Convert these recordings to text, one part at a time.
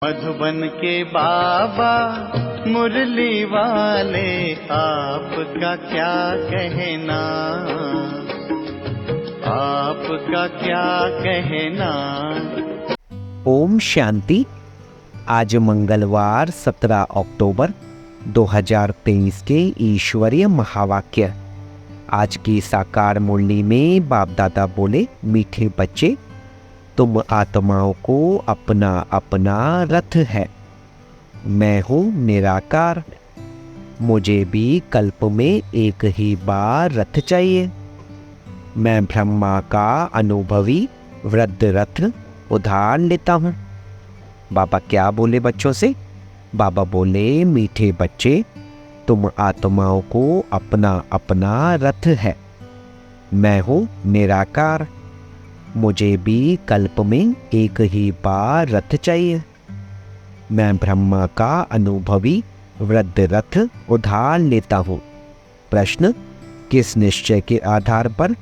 मधुबन के बाबा मुरली वाले, आपका क्या कहना, आपका क्या कहना। ओम शांति। आज मंगलवार 17 अक्टूबर 2023 के ईश्वरीय महावाक्य। आज की साकार मुरली में बाप दादा बोले, मीठे बच्चे, तुम आत्माओं को अपना अपना रथ है। मैं हूँ निराकार। मुझे भी कल्प में एक ही बार रथ चाहिए। मैं ब्रह्मा का अनुभवी वृद्ध रथ उधार लेता हूँ। बाबा क्या बोले बच्चों से? बाबा बोले, मीठे बच्चे, तुम आत्माओं को अपना अपना रथ है। मैं हूँ निराकार। मुझे भी कल्प में एक ही बार रथ चाहिए। मैं ब्रह्मा का अनुभवी वृद्ध रथ उधार लेता हूँ। प्रश्न, किस निश्चय के आधार पर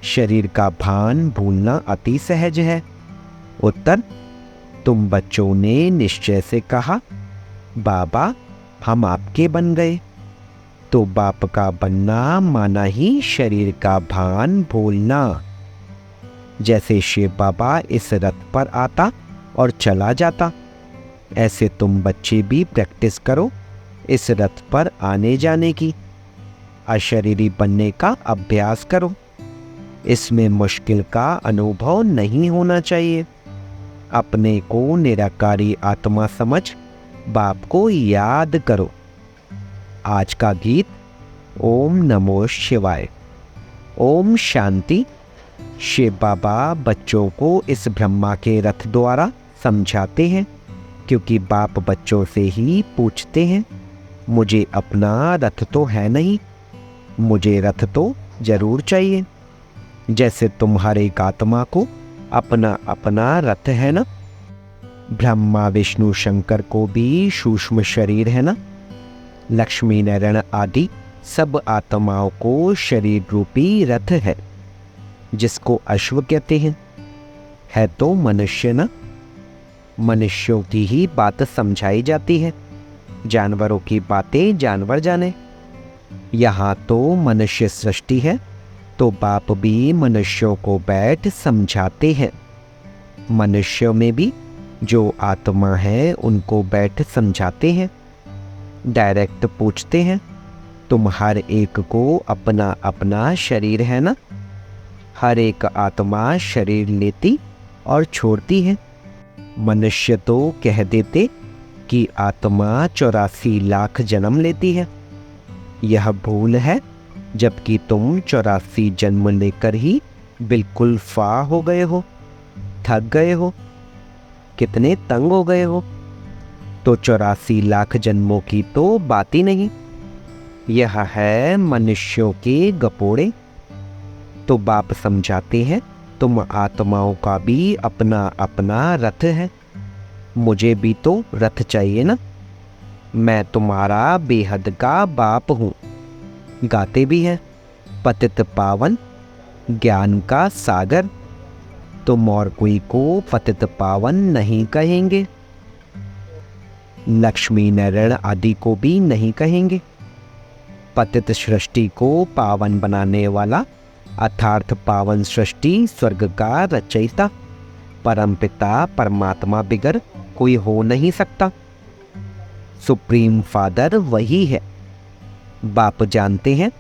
शरीर का भान भूलना अति सहज है? उत्तर, तुम बच्चों ने निश्चय से कहा, बाबा हम आपके बन गए। तो बाप का बनना माना ही शरीर का भान भूलना। जैसे शिव बाबा इस रथ पर आता और चला जाता, ऐसे तुम बच्चे भी प्रैक्टिस करो इस रथ पर आने जाने की। अशरीरी बनने का अभ्यास करो। इसमें मुश्किल का अनुभव नहीं होना चाहिए। अपने को निराकारी आत्मा समझ बाप को याद करो। आज का गीत ओम नमो शिवाय। ओम शांति। शिव बाबा बच्चों को इस ब्रह्मा के रथ द्वारा समझाते हैं, क्योंकि बाप बच्चों से ही पूछते हैं, मुझे अपना रथ तो है नहीं, मुझे रथ तो जरूर चाहिए। जैसे तुम हर एक आत्मा को अपना अपना रथ है ना। ब्रह्मा विष्णु शंकर को भी सूक्ष्म शरीर है ना। लक्ष्मी नारायण आदि सब आत्माओं को शरीर रूपी रथ है, जिसको अश्व कहते हैं। है तो मनुष्य ना। मनुष्यों की ही बात समझाई जाती है, जानवरों की बातें जानवर जाने। यहाँ तो मनुष्य सृष्टि है, तो बाप भी मनुष्यों को बैठ समझाते हैं। मनुष्यों में भी जो आत्मा है उनको बैठ समझाते हैं। डायरेक्ट पूछते हैं, तुम हर एक को अपना अपना शरीर है ना। हर एक आत्मा शरीर लेती और छोड़ती है। मनुष्य तो कह देते कि आत्मा 84 लाख जन्म लेती है। यह भूल है, जबकि तुम 84 जन्म लेकर ही बिल्कुल फा हो गए हो, थक गए हो, कितने तंग हो गए हो। तो 84 लाख जन्मों की तो बात ही नहीं। यह है मनुष्यों के गपोड़े। तो बाप समझाते हैं, तुम आत्माओं का भी अपना अपना रथ है। मुझे भी तो रथ चाहिए ना। मैं तुम्हारा बेहद का बाप हूँ। गाते भी हैं, पतित पावन ज्ञान का सागर। तुम और कोई को पतित पावन नहीं कहेंगे, लक्ष्मी नारायण आदि को भी नहीं कहेंगे। पतित सृष्टि को पावन बनाने वाला अर्थात पावन सृष्टि स्वर्ग का रचयिता परमपिता परमात्मा बिगर कोई हो नहीं सकता। सुप्रीम फादर वही है। बाप जानते हैं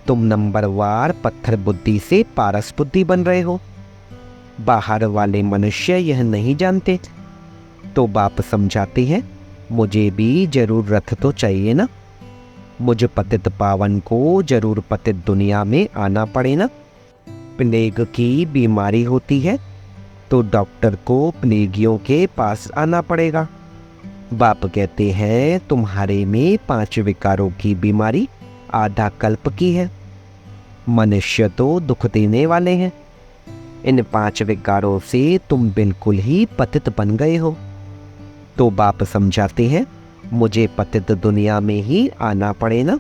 तुम नंबरवार पत्थर बुद्धि से पारस बुद्धि बन रहे हो। बाहर वाले मनुष्य यह नहीं जानते। तो बाप समझाते हैं, मुझे भी जरूर रथ तो चाहिए ना। मुझ पतित पावन को जरूर पतित दुनिया में आना पड़े ना। प्लेग की बीमारी होती है तो डॉक्टर को प्लेगियों के पास आना पड़ेगा। बाप कहते हैं, तुम्हारे में 5 विकारों की बीमारी आधा कल्प की है। मनुष्य तो दुख देने वाले हैं। इन 5 विकारों से तुम बिल्कुल ही पतित बन गए हो। तो बाप समझाते हैं, मुझे पतित दुनिया में ही आना पड़े ना।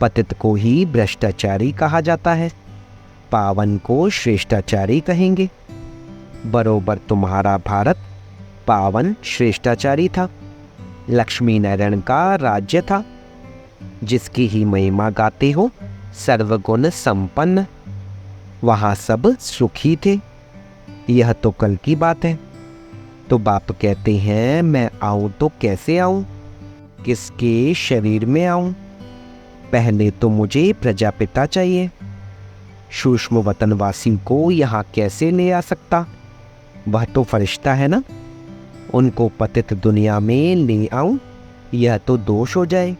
पतित को ही भ्रष्टाचारी कहा जाता है, पावन को श्रेष्ठाचारी कहेंगे। बरोबर तुम्हारा भारत पावन श्रेष्ठाचारी था। लक्ष्मी नारायण का राज्य था, जिसकी ही महिमा गाते हो सर्वगुण संपन्न। वहाँ सब सुखी थे। यह तो कल की बात है। तो बाप कहते हैं मैं आऊं तो कैसे आऊं, किसके शरीर में आऊं? पहले तो मुझे प्रजापिता चाहिए। सूक्ष्म वतनवासी को यहाँ कैसे ले आ सकता? वह तो फरिश्ता है ना। उनको पतित दुनिया में ले आऊं, यह तो दोष हो जाए।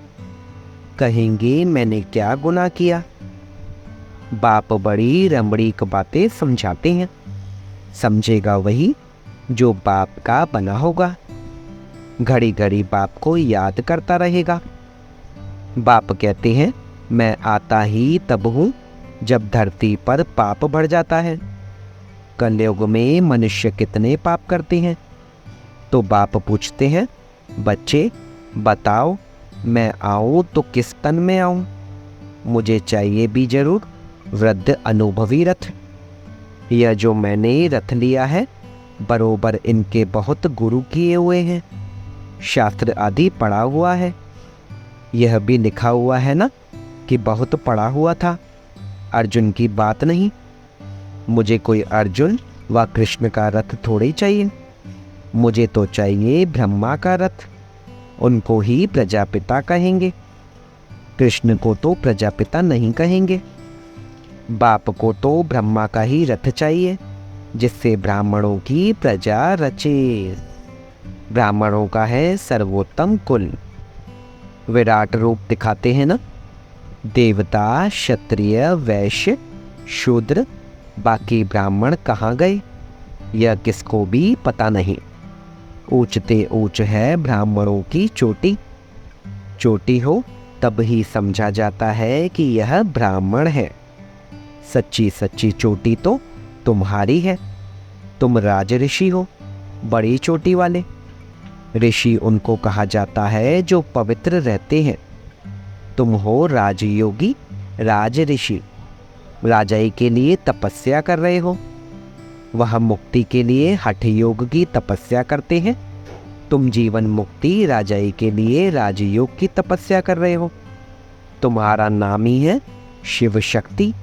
कहेंगे मैंने क्या गुनाह किया। बाप बड़ी रमणीक बातें समझाते हैं। समझेगा वही जो बाप का बना होगा। घड़ी घड़ी बाप को याद करता रहेगा। बाप कहते हैं मैं आता ही तब हूँ जब धरती पर पाप बढ़ जाता है। कलयुग में मनुष्य कितने पाप करते हैं? तो बाप पूछते हैं बच्चे बताओ, मैं आऊँ तो किस तन में आऊँ? मुझे चाहिए भी जरूर वृद्ध अनुभवी रथ। यह जो मैंने रथ लिया है बरोबर इनके बहुत गुरु किए हुए हैं। शास्त्र आदि पढ़ा हुआ है। यह भी लिखा हुआ है ना कि बहुत पढ़ा हुआ था। अर्जुन की बात नहीं। मुझे कोई अर्जुन व कृष्ण का रथ थोड़ी चाहिए। मुझे तो चाहिए ब्रह्मा का रथ। उनको ही प्रजापिता कहेंगे। कृष्ण को तो प्रजापिता नहीं कहेंगे। बाप को तो ब्रह्मा का ही रथ चाहिए, जिससे ब्राह्मणों की प्रजा रचे। ब्राह्मणों का है सर्वोत्तम कुल। विराट रूप दिखाते हैं ना। देवता, क्षत्रिय, वैश्य, शूद्र, बाकी ब्राह्मण कहाँ गए यह किसको भी पता नहीं। ऊंचते ऊंच है ब्राह्मणों की चोटी। चोटी हो तब ही समझा जाता है कि यह ब्राह्मण है। सच्ची सच्ची चोटी तो तुम्हारी है। तुम राज ऋषि हो, बड़ी चोटी वाले। ऋषि उनको कहा जाता है जो पवित्र रहते हैं। तुम हो राजयोगी, राज ऋषि। राजाई के लिए तपस्या कर रहे हो। वह मुक्ति के लिए हठ योग की तपस्या करते हैं। तुम जीवन मुक्ति राजाई के लिए राजयोग की तपस्या कर रहे हो। तुम्हारा नाम ही है शिव शक्ति।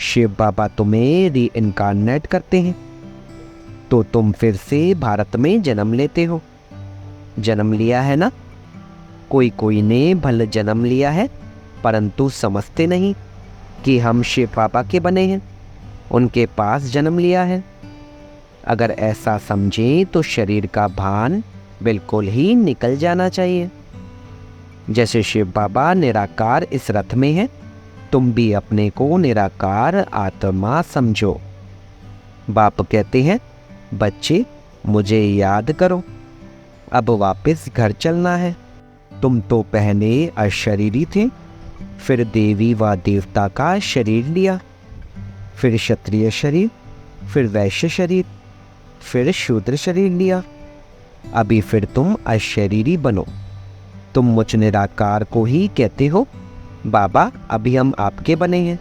शिव बाबा तुम्हें री इनकारनेट करते हैं, तो तुम फिर से भारत में जन्म लेते हो। जन्म लिया है ना। कोई कोई ने भले जन्म लिया है, परंतु समझते नहीं कि हम शिव बाबा के बने हैं, उनके पास जन्म लिया है। अगर ऐसा समझें तो शरीर का भान बिल्कुल ही निकल जाना चाहिए। जैसे शिव बाबा निराकार इस रथ में है, तुम भी अपने को निराकार आत्मा समझो। बाप कहते हैं बच्चे मुझे याद करो, अब वापस घर चलना है। तुम तो पहले अशरीरी थे, फिर देवी व देवता का शरीर लिया, फिर क्षत्रिय शरीर, फिर वैश्य शरीर, फिर शूद्र शरीर लिया। अभी फिर तुम अशरीरी बनो। तुम मुझ निराकार को ही कहते हो बाबा अभी हम आपके बने हैं,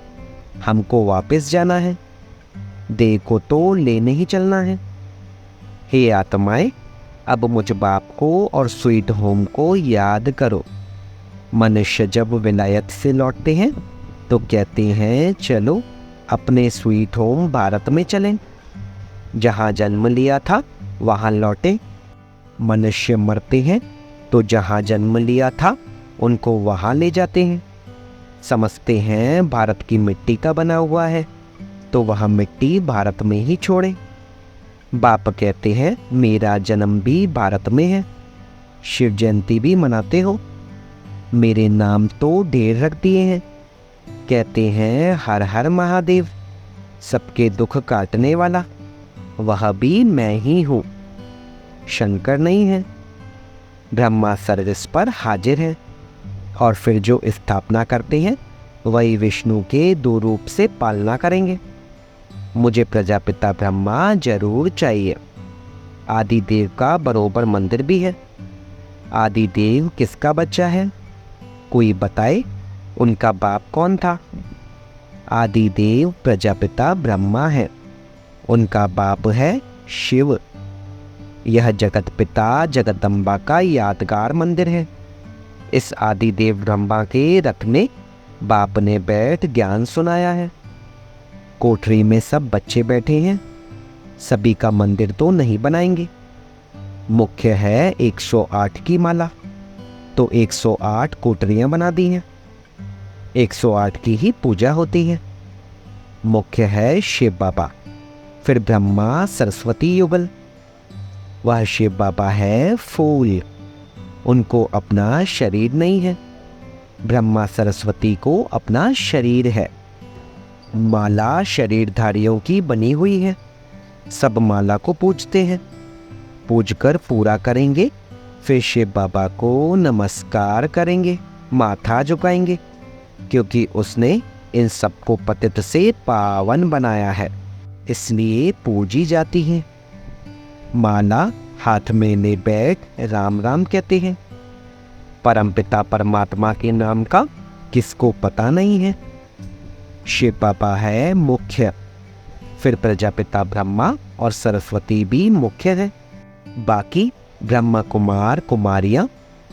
हमको वापस जाना है, देह को तो लेने ही चलना है। हे आत्माएं, अब मुझ बाप को और स्वीट होम को याद करो। मनुष्य जब विलायत से लौटते हैं तो कहते हैं चलो अपने स्वीट होम भारत में चलें। जहाँ जन्म लिया था वहाँ लौटे। मनुष्य मरते हैं तो जहाँ जन्म लिया था उनको वहाँ ले जाते हैं। समझते हैं भारत की मिट्टी का बना हुआ है, तो वह मिट्टी भारत में ही छोड़े। बाप कहते हैं मेरा जन्म भी भारत में है। शिव जयंती भी मनाते हो। मेरे नाम तो ढेर रख दिए हैं। कहते हैं हर हर महादेव, सबके दुख काटने वाला, वह भी मैं ही हूँ, शंकर नहीं है। ब्रह्मा सर्विस पर हाजिर है, और फिर जो स्थापना करते हैं वही विष्णु के दो रूप से पालना करेंगे। मुझे प्रजापिता ब्रह्मा जरूर चाहिए। आदिदेव का बरोबर मंदिर भी है। आदिदेव किसका बच्चा है? कोई बताए उनका बाप कौन था? आदिदेव प्रजापिता ब्रह्मा है, उनका बाप है शिव। यह जगत पिता जगदम्बा का यादगार मंदिर है। इस आदिदेव ब्रह्मा के रथ में बाप ने बैठ ज्ञान सुनाया है। कोठरी में सब बच्चे बैठे हैं। सभी का मंदिर तो नहीं बनाएंगे। मुख्य है 108 की माला, तो 108 कोठरियां बना दी हैं। 108 की ही पूजा होती है। मुख्य है शिव बाबा, फिर ब्रह्मा सरस्वती युगल। वह शिव बाबा है फूल, उनको अपना शरीर नहीं है। ब्रह्मा सरस्वती को अपना शरीर है। माला शरीरधारियों की बनी हुई है। सब माला को पूजते हैं। पूजकर पूरा करेंगे, फिर शिव बाबा को नमस्कार करेंगे, माथा झुकाएंगे, क्योंकि उसने इन सबको पतित से पावन बनाया है, इसलिए पूजी जाती है। माला हाथ में ले बैठ राम राम कहते हैं। परमपिता परमात्मा के नाम का किसको पता नहीं है। शिव बाबा है मुख्य, फिर प्रजापिता ब्रह्मा और सरस्वती भी मुख्य है। बाकी ब्रह्मा कुमार कुमारियां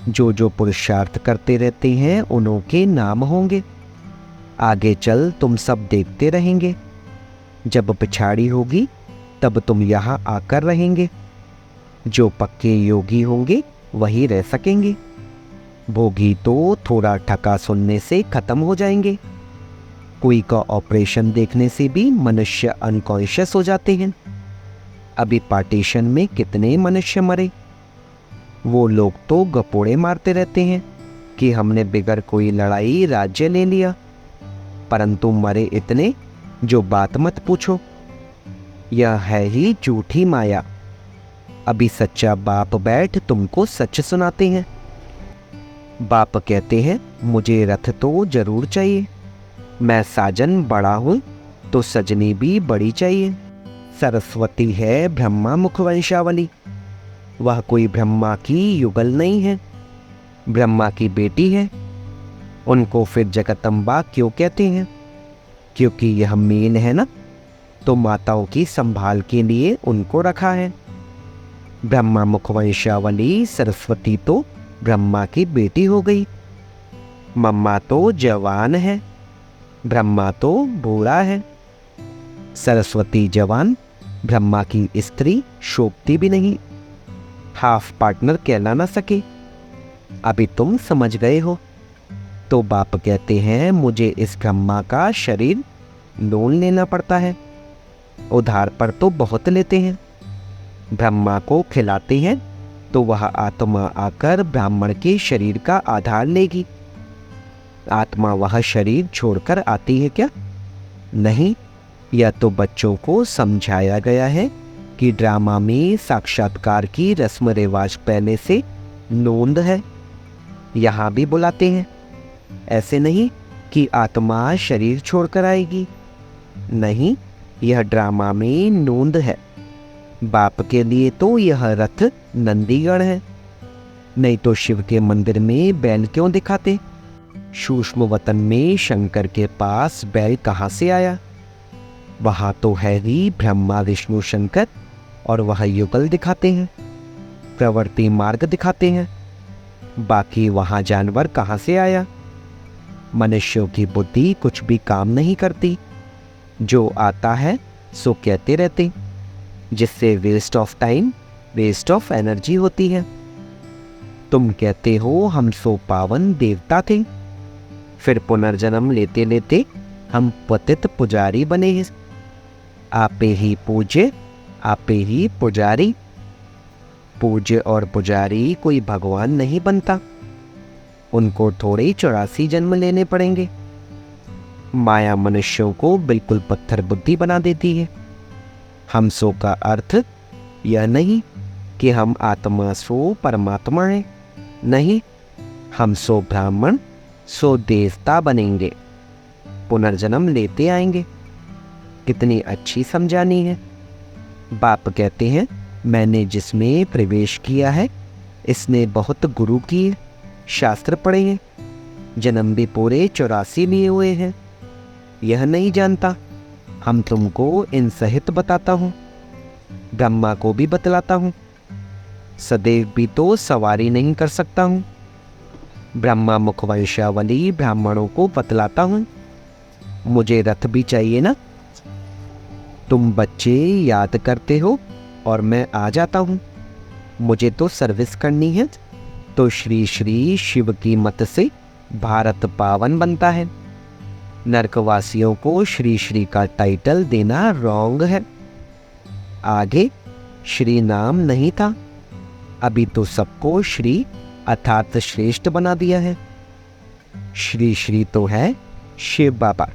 जो पुरुषार्थ करते रहते हैं उन्हों के नाम होंगे। आगे चल तुम सब देखते रहेंगे। जब पिछाड़ी होगी तब तुम यहाँ आकर रहेंगे। जो पक्के योगी होंगे वही रह सकेंगे। भोगी तो थोड़ा ठका सुनने से खत्म हो जाएंगे। कोई का ऑपरेशन देखने से भी मनुष्य अनकॉन्शियस हो जाते हैं। अभी पार्टीशन में कितने मनुष्य मरे। वो लोग तो गपोड़े मारते रहते हैं कि हमने बिगर कोई लड़ाई राज्य ले लिया, परंतु मरे इतने जो बात मत पूछो। यह है ही झूठी माया। अभी सच्चा बाप बैठ तुमको सच सुनाते हैं। बाप कहते हैं मुझे रथ तो जरूर चाहिए। मैं साजन बड़ा हूं तो सजनी भी बड़ी चाहिए। सरस्वती है ब्रह्मा मुखवंशावली। वह कोई ब्रह्मा की युगल नहीं है, ब्रह्मा की बेटी है। उनको फिर जगदम्बा क्यों कहते हैं? क्योंकि यह मेल है ना, तो माताओं की संभाल के लिए उनको रखा है। ब्रह्मा मुखवंशावली सरस्वती तो ब्रह्मा की बेटी हो गई। मम्मा तो जवान है, ब्रह्मा तो बूढ़ा है। सरस्वती जवान, ब्रह्मा की स्त्री शोभती भी नहीं, हाफ पार्टनर कहला ना सके। अभी तुम समझ गए हो। तो बाप कहते हैं मुझे इस ब्रह्मा का शरीर लोन लेना पड़ता है। उधार पर तो बहुत लेते हैं। ब्रह्मा को खिलाते हैं तो वह आत्मा आकर ब्राह्मण के शरीर का आधार लेगी। आत्मा वह शरीर छोड़कर आती है क्या? नहीं। यह तो बच्चों को समझाया गया है कि ड्रामा में साक्षात्कार की रस्म रिवाज पहले से नोंद है। यहाँ भी बुलाते हैं। ऐसे नहीं कि आत्मा शरीर छोड़कर आएगी। नहीं, यह ड्रामा में नोंद है। बाप के लिए तो यह रथ नंदीगढ़ है। नहीं तो शिव के मंदिर में बैल क्यों दिखाते? सूक्ष्म वतन में शंकर के पास बैल कहाँ से आया? वहाँ तो है ही ब्रह्मा विष्णु शंकर, और वह युगल दिखाते हैं, प्रवृत्ति मार्ग दिखाते हैं। बाकी वहाँ जानवर कहाँ से आया? मनुष्यों की बुद्धि कुछ भी काम नहीं करती। जो आता है सो कहते रहते, जिससे waste of time, waste of energy होती है। तुम कहते हो हम सो पावन देवता थे, फिर पुनर्जन्म लेते लेते हम पतित पुजारी बने हैं। आपे ही पूज्य, आपे ही पुजारी। पूज्य और पुजारी कोई भगवान नहीं बनता। उनको थोड़े 84 जन्म लेने पड़ेंगे। माया मनुष्यों को बिल्कुल पत्थर बुद्धि बना देती है। हम सो का अर्थ यह नहीं कि हम आत्मा सो परमात्मा हैं। नहीं, हम सो ब्राह्मण सो देवता बनेंगे, पुनर्जन्म लेते आएंगे। कितनी अच्छी समझानी है। बाप कहते हैं मैंने जिसमें प्रवेश किया है इसने बहुत गुरु किए, शास्त्र पढ़े हैं, जन्म भी पूरे 84 लिए हुए हैं। यह नहीं जानता। हम तुमको इन सहित बताता हूँ, ब्रह्मा को भी बतलाता हूँ। सदैव भी तो सवारी नहीं कर सकता हूँ। ब्रह्मा मुख वंशावली ब्राह्मणों को बतलाता हूँ। मुझे रथ भी चाहिए ना। तुम बच्चे याद करते हो और मैं आ जाता हूँ। मुझे तो सर्विस करनी है, तो श्री श्री शिव की मत से भारत पावन बनता है। नरकवासियों को श्री श्री का टाइटल देना रॉन्ग है। आगे श्री नाम नहीं था, अभी तो सबको श्री अर्थात श्रेष्ठ बना दिया है। श्री श्री तो है शिव बाबा,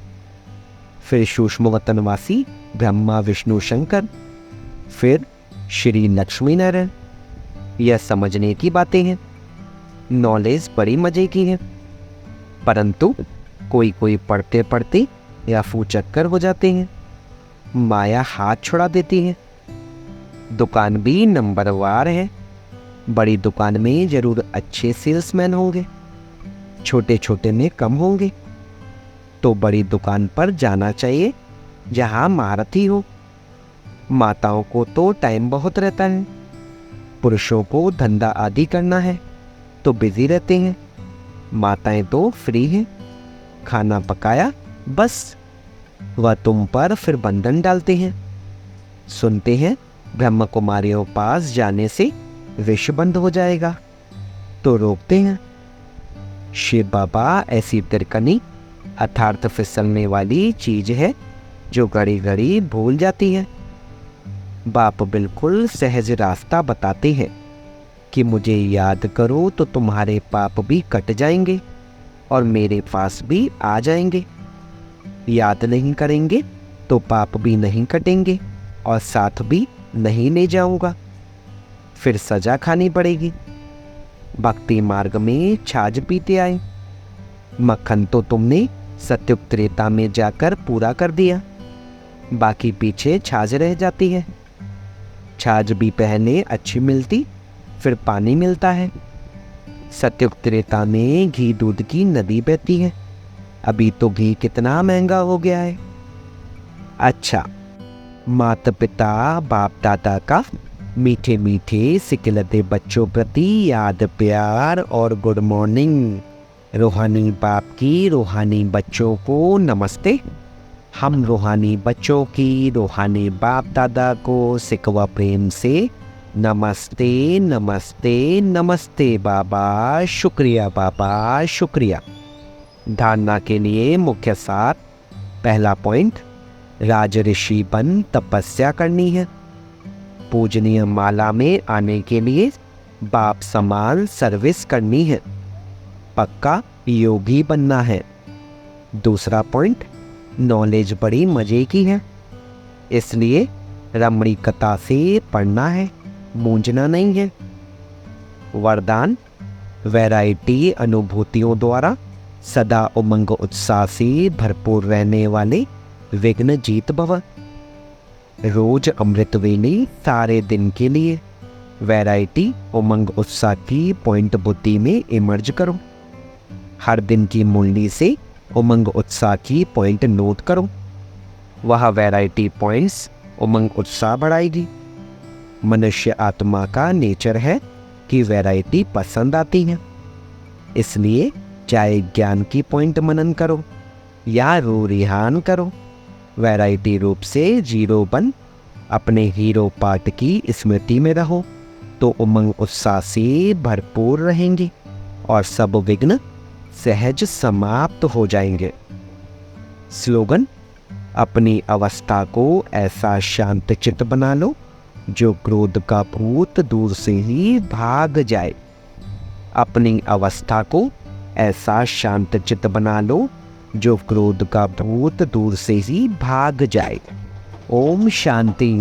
फिर सूक्ष्म वतनवासी ब्रह्मा विष्णु शंकर, फिर श्री लक्ष्मी नारायण। यह समझने की बातें हैं। नॉलेज बड़ी मजे की है, परंतु कोई कोई पढ़ते पढ़ते या फूचक्कर हो जाते हैं। माया हाथ छुड़ा देती है। दुकान भी नंबरवार है। बड़ी दुकान में जरूर अच्छे सेल्समैन होंगे, छोटे छोटे में कम होंगे। तो बड़ी दुकान पर जाना चाहिए जहाँ महारथी हो। माताओं को तो टाइम बहुत रहता है, पुरुषों को धंधा आदि करना है तो बिजी रहते हैं। माताएं तो फ्री हैं, खाना पकाया बस, वह तुम पर फिर बंधन डालते हैं। सुनते हैं ब्रह्म कुमारियों पास जाने से विष बंद हो जाएगा, तो रोकते हैं। शिव बाबा ऐसी तिरकनी अर्थार्थ फिसलने वाली चीज है जो घड़ी घड़ी भूल जाती है। बाप बिल्कुल सहज रास्ता बताते हैं कि मुझे याद करो तो तुम्हारे पाप भी कट जाएंगे और मेरे पास भी आ जाएंगे। याद नहीं करेंगे तो पाप भी नहीं कटेंगे और साथ भी नहीं ले जाऊंगा, फिर सजा खानी पड़ेगी। भक्ति मार्ग में छाछ पीते आए। मक्खन तो तुमने सत्युग त्रेता में जाकर पूरा कर दिया, बाकी पीछे छाछ रह जाती है। छाछ भी पहले अच्छी मिलती, फिर पानी मिलता है। सत्युग त्रेता में घी दूध की नदी बहती है। अभी तो घी कितना महंगा हो गया है। अच्छा, माता पिता बाप दादा का मीठे मीठे सिकलते बच्चों प्रति याद प्यार और गुड मॉर्निंग। रूहानी बाप की रूहानी बच्चों को नमस्ते। हम रूहानी बच्चों की रूहानी बाप दादा को सिकवा प्रेम से नमस्ते नमस्ते नमस्ते बाबा, शुक्रिया बाबा शुक्रिया। धारणा के लिए मुख्य सार। पहला पॉइंट, राज ऋषि बन तपस्या करनी है। पूजनीय माला में आने के लिए बाप समान सर्विस करनी है। पक्का योगी बनना है। दूसरा पॉइंट, नॉलेज बड़ी मजे की है, इसलिए रमणीकता से पढ़ना है, मूंझना नहीं है। वरदान, वैरायटी अनुभूतियों द्वारा सदा उमंग उत्साह से भरपूर रहने वाले विघ्न जीत भव। रोज अमृत वेली सारे दिन के लिए वैरायटी उमंग उत्साह की पॉइंट बुद्धि में इमर्ज करो। हर दिन की मुरली से उमंग उत्साह की पॉइंट नोट करो। वह वैरायटी पॉइंट्स उमंग उत्साह बढ़ाएगी। मनुष्य आत्मा का नेचर है कि वैरायटी पसंद आती है, इसलिए चाहे ज्ञान की पॉइंट मनन करो या रू रिहान करो, वैरायटी रूप से जीरो बन अपने हीरो पार्ट की स्मृति में रहो तो उमंग उत्साह से भरपूर रहेंगे और सब विघ्न सहज समाप्त हो जाएंगे। स्लोगन, अपनी अवस्था को ऐसा शांत चित्त बना लो जो क्रोध का भूत दूर से ही भाग जाए। अपनी अवस्था को ऐसा शांत चित्त बना लो जो क्रोध का भूत दूर से ही भाग जाए। ओम शांति।